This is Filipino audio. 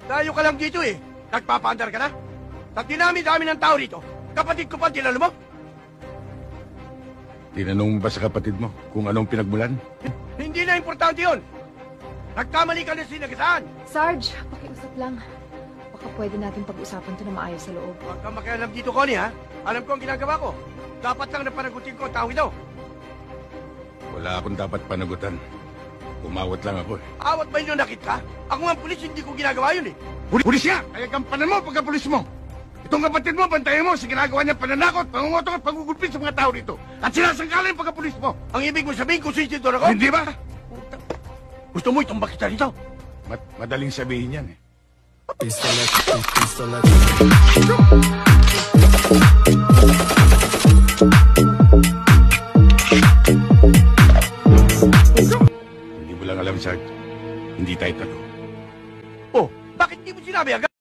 Layo ka lang dito eh. Nagpapaandar ka na? Sa dinami-dami ng tao rito, kapatid ko pa tinalo mo? Tinanong mo ba sa kapatid mo kung anong pinagmulan? Hindi na importante yun. Nagkamali ka na sinagasaan. Sarge, pakiusap lang. Baka pwede natin pag-usapan to na maayos sa loob. Huwag kang makialam dito, Connie, ha? Alam ko ang ginagawa ko. Dapat lang na panagutin ko ang tao ito. Wala akong dapat panagutan. Umawat lang ako eh. Awat ba yung nakit ka? Ako nga pulis, hindi ko ginagawa yun eh. Pulis siya! Kaya gampanan mo pagka-pulis mo! Itong kapatid mo, bantayan mo sa ginagawa niya pananakot, pangungutong at pangugulpit sa mga tao rito. At sinasangkala yung pagka-pulis mo! Ang ibig mo sabihin kung sinsintor ako? Hindi ba? Gusto mo itumbak kita rito? Madaling sabihin yan eh. Pistolet. Hindi mo lang alam, Sarge. Hindi tayo talo. Oh, bakit di mo sinabi agad?